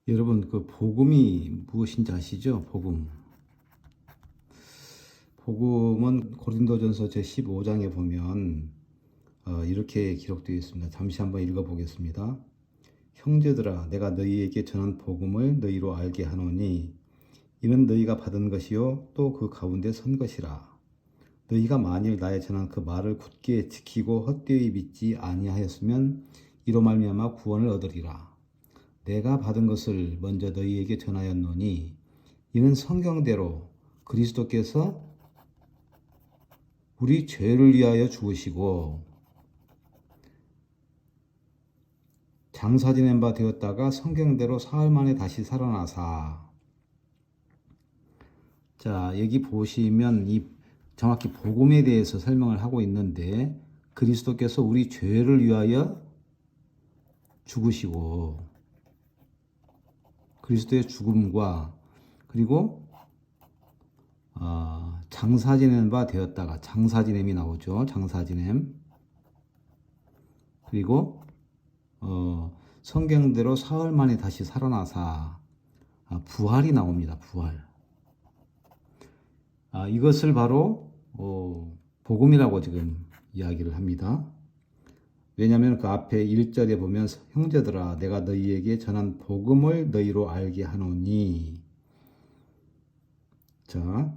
여러분, 그 복음이 무엇인지 아시죠? 복음. 복음은 고린도전서 제15장에 보면 이렇게 기록되어 있습니다. 잠시 한번 읽어보겠습니다. 형제들아, 내가 너희에게 전한 복음을 너희로 알게 하노니 이는 너희가 받은 것이요 또 그 가운데 선 것이라. 너희가 만일 나의 전한 그 말을 굳게 지키고 헛되이 믿지 아니하였으면 이로 말미암아 구원을 얻으리라. 내가 받은 것을 먼저 너희에게 전하였노니 이는 성경대로 그리스도께서 우리 죄를 위하여 죽으시고 장사 지낸 바 되었다가 성경대로 사흘 만에 다시 살아나사. 자, 여기 보시면 이 정확히 복음에 대해서 설명을 하고 있는데, 그리스도께서 우리 죄를 위하여 죽으시고 그리스도의 죽음과 그리고 장사 지낸 바 되었다가, 장사 지냄이 나오죠. 장사 지냄. 그리고 성경대로 사흘 만에 다시 살아나사. 부활이 나옵니다. 부활. 이것을 바로 복음이라고 지금 이야기를 합니다. 왜냐하면 그 앞에 1절에 보면 형제들아 내가 너희에게 전한 복음을 너희로 알게 하노니, 자,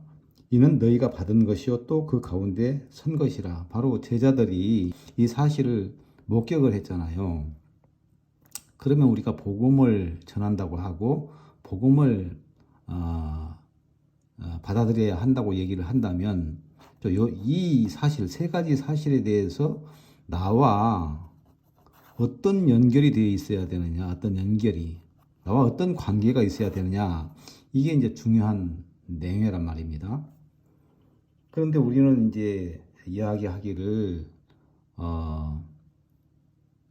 이는 너희가 받은 것이요 또 그 가운데 선 것이라. 바로 제자들이 이 사실을 목격을 했잖아요. 그러면 우리가 복음을 전한다고 하고 복음을 받아들여야 한다고 얘기를 한다면, 이 사실, 세 가지 사실에 대해서 나와 어떤 연결이 되어 있어야 되느냐, 어떤 연결이, 나와 어떤 관계가 있어야 되느냐, 이게 이제 중요한 내용이란 말입니다. 그런데 우리는 이제 이야기하기를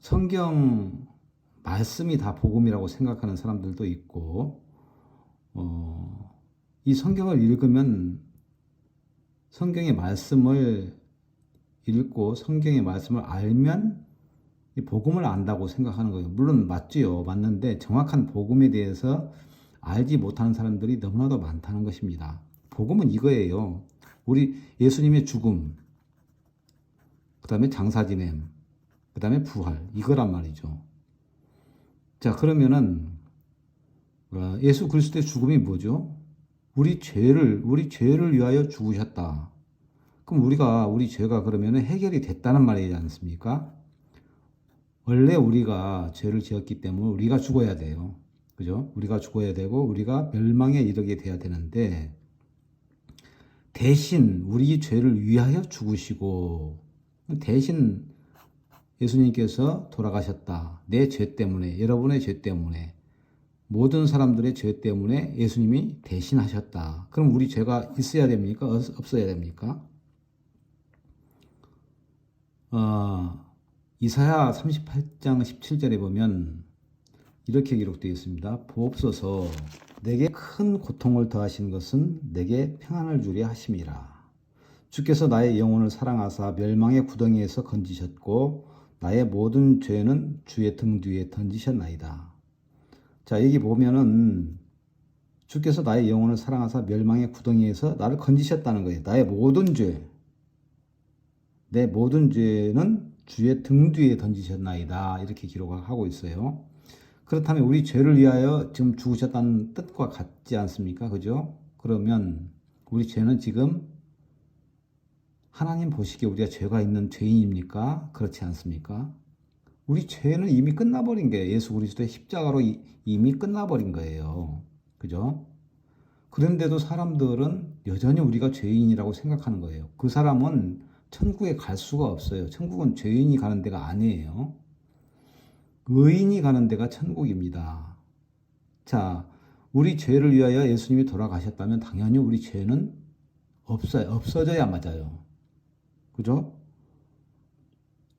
성경 말씀이 다 복음이라고 생각하는 사람들도 있고, 이 성경을 읽으면 성경의 말씀을 읽고 성경의 말씀을 알면 이 복음을 안다고 생각하는 거예요. 물론 맞지요. 맞는데 정확한 복음에 대해서 알지 못하는 사람들이 너무나도 많다는 것입니다. 복음은 이거예요. 우리 예수님의 죽음, 그 다음에 장사 지냄, 그 다음에 부활, 이거란 말이죠. 자, 그러면은 예수 그리스도의 죽음이 뭐죠? 우리 죄를 위하여 죽으셨다. 그럼 우리 죄가 그러면 해결이 됐다는 말이지 않습니까? 원래 우리가 죄를 지었기 때문에 우리가 죽어야 돼요. 그죠? 우리가 죽어야 되고 우리가 멸망에 이르게 돼야 되는데, 대신 우리 죄를 위하여 죽으시고, 대신 예수님께서 돌아가셨다. 내 죄 때문에, 여러분의 죄 때문에, 모든 사람들의 죄 때문에 예수님이 대신하셨다. 그럼 우리 죄가 있어야 됩니까? 없어야 됩니까? 이사야 38장 17절에 보면 이렇게 기록되어 있습니다. 보옵소서, 내게 큰 고통을 더하신 것은 내게 평안을 주려 하심이라. 주께서 나의 영혼을 사랑하사 멸망의 구덩이에서 건지셨고 나의 모든 죄는 주의 등 뒤에 던지셨나이다. 자, 여기 보면은 주께서 나의 영혼을 사랑하사 멸망의 구덩이에서 나를 건지셨다는 거예요. 나의 모든 죄, 내 모든 죄는 주의 등 뒤에 던지셨나이다. 이렇게 기록하고 있어요. 그렇다면 우리 죄를 위하여 지금 죽으셨다는 뜻과 같지 않습니까? 그죠? 그러면 우리 죄는 지금 하나님 보시기에 우리가 죄가 있는 죄인입니까? 그렇지 않습니까? 우리 죄는 이미 끝나버린 거예요. 예수 그리스도의 십자가로 이미 끝나버린 거예요. 그죠? 그런데도 사람들은 여전히 우리가 죄인이라고 생각하는 거예요. 그 사람은 천국에 갈 수가 없어요. 천국은 죄인이 가는 데가 아니에요. 의인이 가는 데가 천국입니다. 자, 우리 죄를 위하여 예수님이 돌아가셨다면 당연히 우리 죄는 없어요. 없어져야 맞아요. 그죠?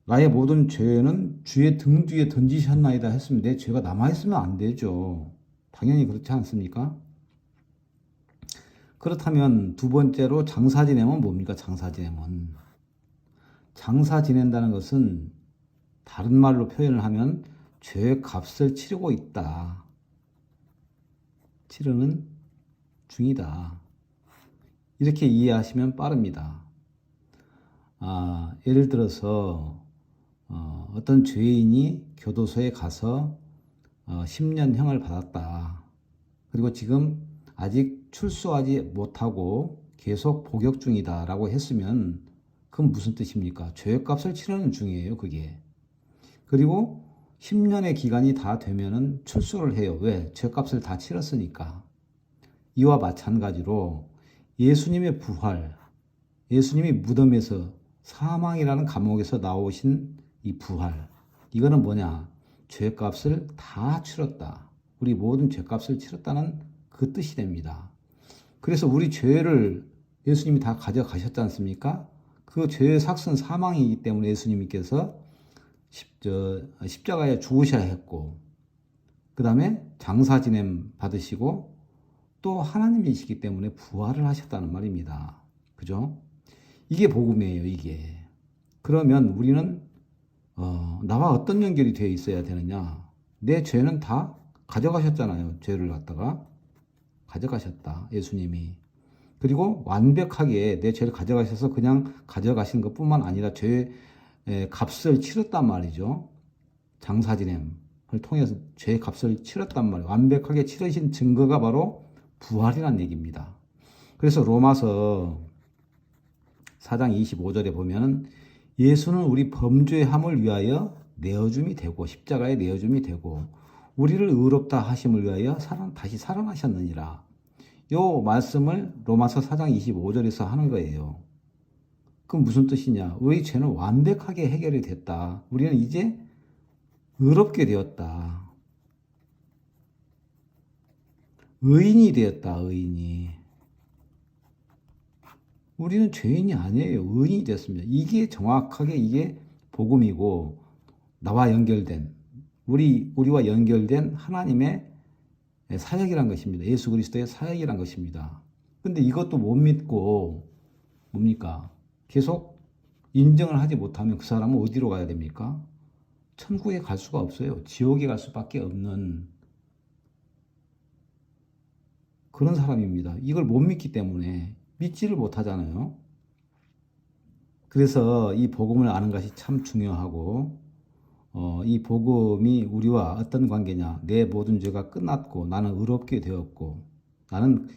나의 모든 죄는 주의 등 뒤에 던지셨나이다 했으면 내 죄가 남아있으면 안 되죠. 당연히 그렇지 않습니까? 그렇다면 두 번째로 장사 지내면 뭡니까? 장사 지내면. 장사 지낸다는 것은 다른 말로 표현을 하면 죄의 값을 치르고 있다. 치르는 중이다. 이렇게 이해하시면 빠릅니다. 예를 들어서 어떤 죄인이 교도소에 가서 10년형을 받았다. 그리고 지금 아직 출소하지 못하고 계속 복역 중이다 라고 했으면 그건 무슨 뜻입니까? 죄값을 치르는 중이에요, 그게. 그리고 10년의 기간이 다 되면은 출소를 해요. 왜? 죄값을 다 치렀으니까. 이와 마찬가지로 예수님의 부활, 예수님이 무덤에서 사망이라는 감옥에서 나오신 이 부활, 이거는 뭐냐? 죄값을 다 치렀다. 우리 모든 죄값을 치렀다는 그 뜻이 됩니다. 그래서 우리 죄를 예수님이 다 가져가셨지 않습니까? 그 죄의 삭은 사망이기 때문에 예수님께서 십자가에 죽으셔야 했고, 그 다음에 장사 지냄 받으시고, 또 하나님이시기 때문에 부활을 하셨다는 말입니다. 그죠? 이게 복음이에요, 이게. 그러면 우리는 나와 어떤 연결이 되어 있어야 되느냐? 내 죄는 다 가져가셨잖아요. 죄를 갖다가 가져가셨다, 예수님이. 그리고 완벽하게 내 죄를 가져가셔서 그냥 가져가신 것뿐만 아니라 죄의 값을 치렀단 말이죠. 장사 지냄을 통해서 죄의 값을 치렀단 말이에요. 완벽하게 치르신 증거가 바로 부활이라는 얘기입니다. 그래서 로마서 4장 25절에 보면 예수는 우리 범죄함을 위하여 내어줌이 되고 십자가에 내어줌이 되고 우리를 의롭다 하심을 위하여 다시 살아나셨느니라. 요 말씀을 로마서 4장 25절에서 하는 거예요. 그럼 무슨 뜻이냐? 우리 죄는 완벽하게 해결이 됐다. 우리는 이제 의롭게 되었다. 의인이 되었다. 의인이. 우리는 죄인이 아니에요. 의인이 됐습니다. 이게 정확하게 이게 복음이고 나와 연결된 우리와 연결된 하나님의 사역이란 것입니다. 예수 그리스도의 사역이란 것입니다. 근데 이것도 못 믿고 뭡니까? 계속 인정을 하지 못하면 그 사람은 어디로 가야 됩니까? 천국에 갈 수가 없어요. 지옥에 갈 수밖에 없는 그런 사람입니다. 이걸 못 믿기 때문에 믿지를 못하잖아요. 그래서 이 복음을 아는 것이 참 중요하고 이 복음이 우리와 어떤 관계냐? 내 모든 죄가 끝났고 나는 의롭게 되었고 나는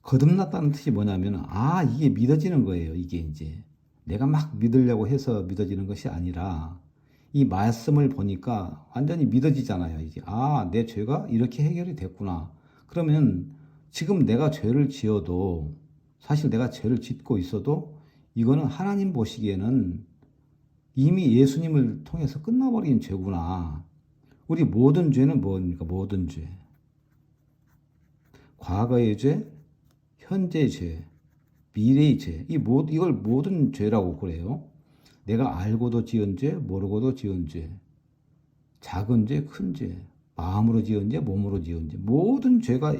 거듭났다는 뜻이 뭐냐면 이게 믿어지는 거예요. 이게 이제 내가 막 믿으려고 해서 믿어지는 것이 아니라 이 말씀을 보니까 완전히 믿어지잖아요. 이제 내 죄가 이렇게 해결이 됐구나. 그러면 지금 내가 죄를 지어도 사실 내가 죄를 짓고 있어도 이거는 하나님 보시기에는 이미 예수님을 통해서 끝나버린 죄구나. 우리 모든 죄는 뭡니까? 모든 죄. 과거의 죄, 현재의 죄, 미래의 죄. 이걸 모든 죄라고 그래요. 내가 알고도 지은 죄, 모르고도 지은 죄. 작은 죄, 큰 죄. 마음으로 지은 죄, 몸으로 지은 죄. 모든 죄가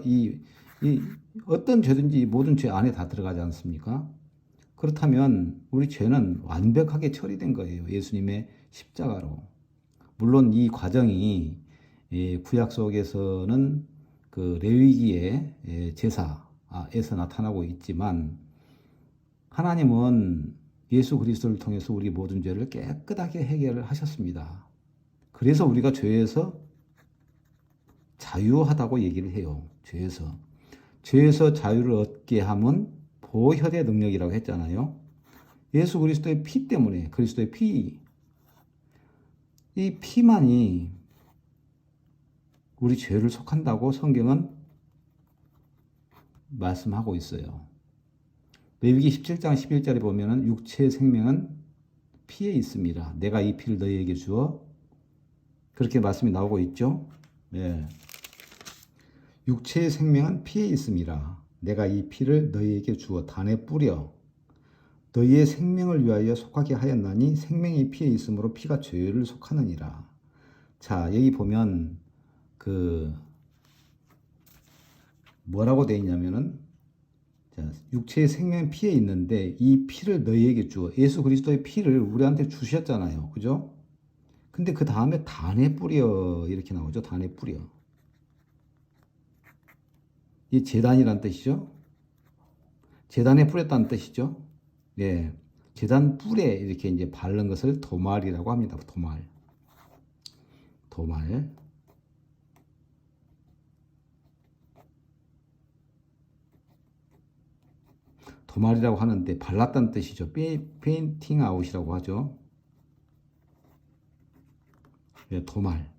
어떤 죄든지 모든 죄 안에 다 들어가지 않습니까? 그렇다면 우리 죄는 완벽하게 처리된 거예요. 예수님의 십자가로. 물론 이 과정이 구약 속에서는 그 레위기의 제사에서 나타나고 있지만 하나님은 예수 그리스도를 통해서 우리 모든 죄를 깨끗하게 해결을 하셨습니다. 그래서 우리가 죄에서 자유하다고 얘기를 해요. 죄에서 자유를 얻게 함은 보혈의 능력이라고 했잖아요. 예수 그리스도의 피 때문에 그리스도의 피, 이 피만이 우리 죄를 속한다고 성경은 말씀하고 있어요. 레위기 17장 11절에 보면은 육체의 생명은 피에 있습니다. 내가 이 피를 너희에게 주어 그렇게 말씀이 나오고 있죠. 네. 육체의 생명은 피에 있습니다. 내가 이 피를 너희에게 주어 단에 뿌려 너희의 생명을 위하여 속하게 하였나니 생명이 피에 있으므로 피가 죄를 속하느니라. 자, 여기 보면 뭐라고 되어 있냐면은 육체의 생명은 피에 있는데 이 피를 너희에게 주어 예수 그리스도의 피를 우리한테 주셨잖아요. 그죠? 근데 그 다음에 단에 뿌려 이렇게 나오죠. 단에 뿌려. 이 제단이란 뜻이죠. 제단에 뿌렸다는 뜻이죠. 예. 제단 뿔에 이렇게 이제 바른 것을 도말이라고 합니다. 도말. 도말. 도말이라고 하는데 발랐다는 뜻이죠. 페인팅 아웃이라고 하죠. 예, 도말.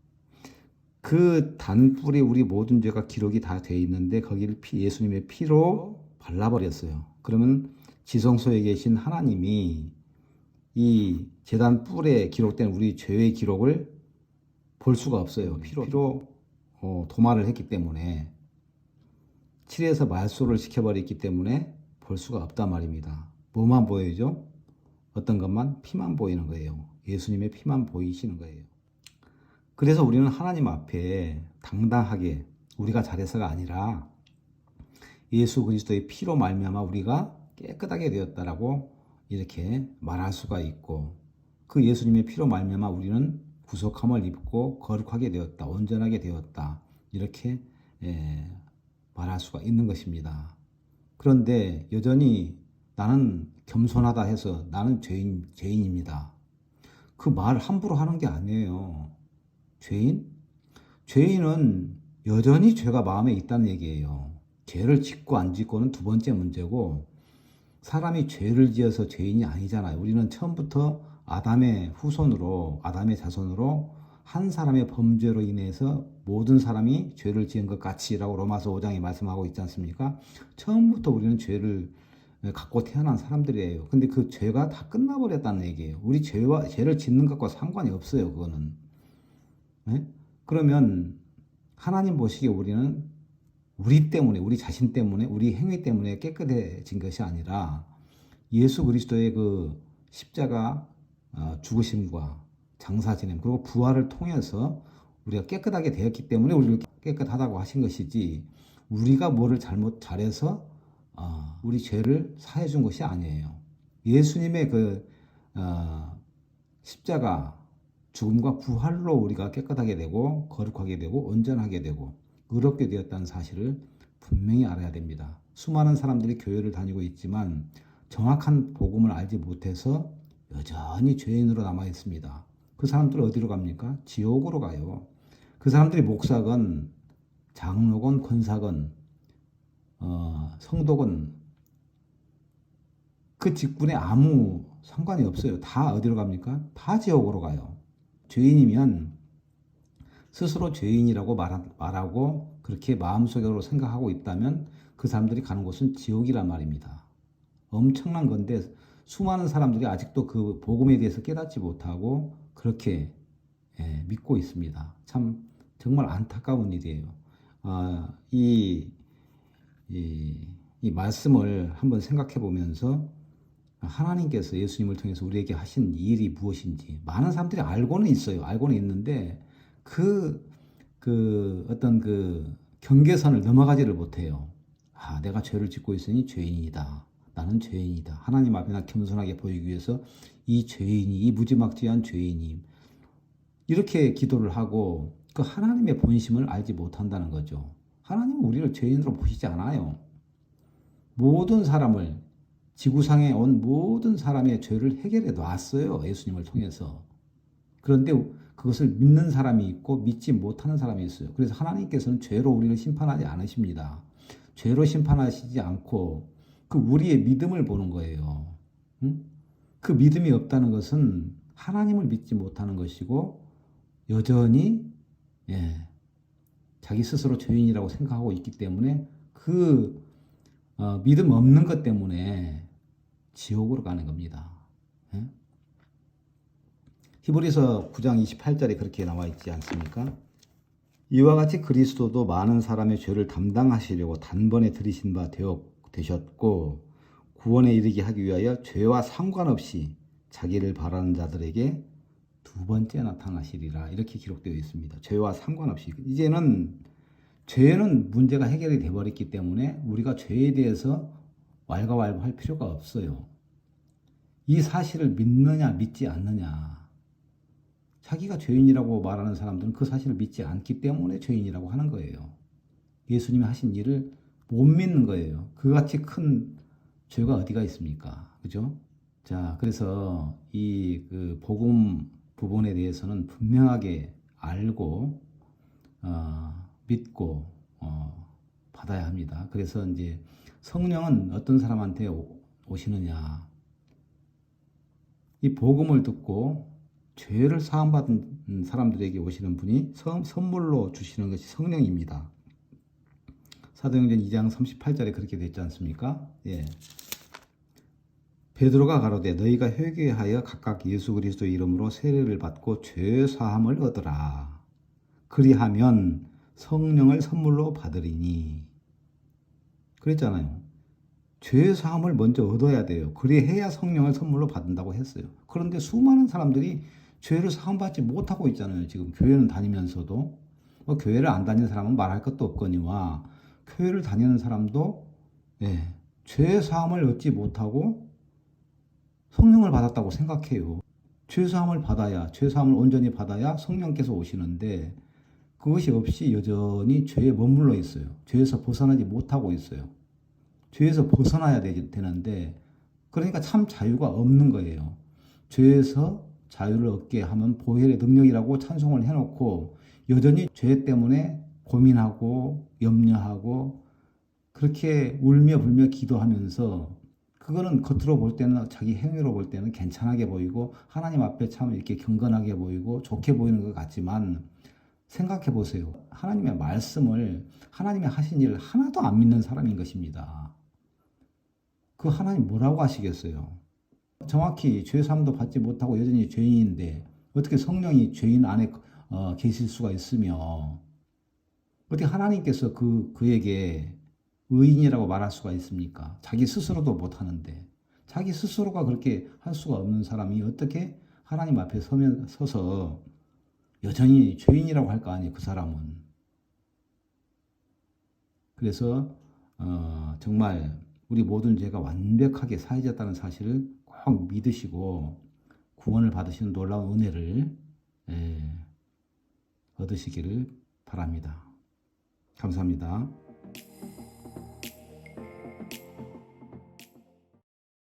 그 단뿔에 우리 모든 죄가 기록이 다 돼 있는데 거기를 예수님의 피로 발라버렸어요. 그러면 지성소에 계신 하나님이 이 제단 뿔에 기록된 우리 죄의 기록을 볼 수가 없어요. 피로 도말을 했기 때문에, 칠해서 말소를 시켜버렸기 때문에 볼 수가 없단 말입니다. 뭐만 보여죠? 어떤 것만? 피만 보이는 거예요. 예수님의 피만 보이시는 거예요. 그래서 우리는 하나님 앞에 당당하게, 우리가 잘해서가 아니라 예수 그리스도의 피로 말미암아 우리가 깨끗하게 되었다라고 이렇게 말할 수가 있고, 그 예수님의 피로 말미암아 우리는 구속함을 입고 거룩하게 되었다, 온전하게 되었다, 이렇게 말할 수가 있는 것입니다. 그런데 여전히 나는 겸손하다 해서 나는 죄인입니다, 그 말 함부로 하는 게 아니에요. 죄인? 죄인은 여전히 죄가 마음에 있다는 얘기예요. 죄를 짓고 안 짓고는 두 번째 문제고, 사람이 죄를 지어서 죄인이 아니잖아요. 우리는 처음부터 아담의 후손으로, 아담의 자손으로 한 사람의 범죄로 인해서 모든 사람이 죄를 지은 것 같이라고 로마서 5장에 말씀하고 있지 않습니까? 처음부터 우리는 죄를 갖고 태어난 사람들이에요. 근데 그 죄가 다 끝나버렸다는 얘기예요. 우리 죄를 짓는 것과 상관이 없어요, 그거는. 네? 그러면 하나님 보시기에 우리는 우리 때문에, 우리 자신 때문에, 우리 행위 때문에 깨끗해진 것이 아니라 예수 그리스도의 그 십자가 죽으심과 장사 지냄, 그리고 부활을 통해서 우리가 깨끗하게 되었기 때문에 우리를 깨끗하다고 하신 것이지, 우리가 뭐를 잘해서 우리 죄를 사해 준 것이 아니에요. 예수님의 그 십자가 죽음과 부활로 우리가 깨끗하게 되고 거룩하게 되고 온전하게 되고 의롭게 되었다는 사실을 분명히 알아야 됩니다. 수많은 사람들이 교회를 다니고 있지만 정확한 복음을 알지 못해서 여전히 죄인으로 남아 있습니다. 그 사람들은 어디로 갑니까? 지옥으로 가요. 그 사람들이 목사건 장로건 권사건 성도건 그 직분에 아무 상관이 없어요. 다 어디로 갑니까? 다 지옥으로 가요. 죄인이면 스스로 죄인이라고 말하고 그렇게 마음속으로 생각하고 있다면 그 사람들이 가는 곳은 지옥이란 말입니다. 엄청난 건데 수많은 사람들이 아직도 그 복음에 대해서 깨닫지 못하고 그렇게 믿고 있습니다. 참 정말 안타까운 일이에요. 이 말씀을 한번 생각해 보면서 하나님께서 예수님을 통해서 우리에게 하신 일이 무엇인지 많은 사람들이 알고는 있어요. 알고는 있는데 어떤 그 경계선을 넘어가지를 못해요. 내가 죄를 짓고 있으니 죄인이다. 나는 죄인이다. 하나님 앞에 나 겸손하게 보이기 위해서 이 죄인이, 이 무지막지한 죄인이, 이렇게 기도를 하고 그 하나님의 본심을 알지 못한다는 거죠. 하나님은 우리를 죄인으로 보시지 않아요. 모든 사람을, 지구상에 온 모든 사람의 죄를 해결해 놨어요. 예수님을 통해서. 그런데 그것을 믿는 사람이 있고 믿지 못하는 사람이 있어요. 그래서 하나님께서는 죄로 우리를 심판하지 않으십니다. 죄로 심판하시지 않고 그 우리의 믿음을 보는 거예요. 그 믿음이 없다는 것은 하나님을 믿지 못하는 것이고 여전히 자기 스스로 죄인이라고 생각하고 있기 때문에 그 믿음 없는 것 때문에 지옥으로 가는 겁니다. 히브리서 9장 28절에 그렇게 나와 있지 않습니까? 이와 같이 그리스도도 많은 사람의 죄를 담당하시려고 단번에 들이신 바 되셨고 구원에 이르게 하기 위하여 죄와 상관없이 자기를 바라는 자들에게 두 번째 나타나시리라, 이렇게 기록되어 있습니다. 죄와 상관없이. 이제는 죄는 문제가 해결이 되어버렸기 때문에 우리가 죄에 대해서 왈가왈부할 필요가 없어요. 이 사실을 믿느냐 믿지 않느냐. 자기가 죄인이라고 말하는 사람들은 그 사실을 믿지 않기 때문에 죄인이라고 하는 거예요. 예수님이 하신 일을 못 믿는 거예요. 그같이 큰 죄가 어디가 있습니까? 그죠? 자, 그래서 이 그 복음 부분에 대해서는 분명하게 알고 믿고 받아야 합니다. 그래서 이제 성령은 어떤 사람한테 오시느냐? 이 복음을 듣고 죄를 사함받은 사람들에게 오시는 분이 선물로 주시는 것이 성령입니다. 사도행전 2장 38절에 그렇게 됐지 않습니까? 예. 베드로가 가로되 너희가 회개하여 각각 예수 그리스도의 이름으로 세례를 받고 죄 사함을 얻으라. 그리하면 성령을 선물로 받으리니. 그랬잖아요. 죄 사함을 먼저 얻어야 돼요. 그리해야 성령을 선물로 받는다고 했어요. 그런데 수많은 사람들이 죄를 사함받지 못하고 있잖아요. 지금 교회는 다니면서도. 교회를 안 다니는 사람은 말할 것도 없거니와 교회를 다니는 사람도 죄 사함을 얻지 못하고 성령을 받았다고 생각해요. 죄 사함을 받아야, 죄 사함을 온전히 받아야 성령께서 오시는데 그것이 없이 여전히 죄에 머물러 있어요. 죄에서 벗어나지 못하고 있어요. 죄에서 벗어나야 되는데 그러니까 참 자유가 없는 거예요. 죄에서 자유를 얻게 하면 보혈의 능력이라고 찬송을 해놓고 여전히 죄 때문에 고민하고 염려하고 그렇게 울며 불며 기도하면서 그거는 겉으로 볼 때는 자기 행위로 볼 때는 괜찮게 보이고 하나님 앞에 참 이렇게 경건하게 보이고 좋게 보이는 것 같지만 생각해 보세요. 하나님의 말씀을 하나님의 하신 일을 하나도 안 믿는 사람인 것입니다. 그 하나님 뭐라고 하시겠어요? 정확히 죄사함도 받지 못하고 여전히 죄인인데 어떻게 성령이 죄인 안에 계실 수가 있으며 어떻게 하나님께서 그에게 의인이라고 말할 수가 있습니까? 자기 스스로도 못하는데 자기 스스로가 그렇게 할 수가 없는 사람이 어떻게 하나님 앞에 서서 여전히 죄인이라고 할 거 아니에요, 그 사람은. 그래서 정말 우리 모든 죄가 완벽하게 사해졌다는 사실을 꼭 믿으시고 구원을 받으시는 놀라운 은혜를 얻으시기를 바랍니다. 감사합니다.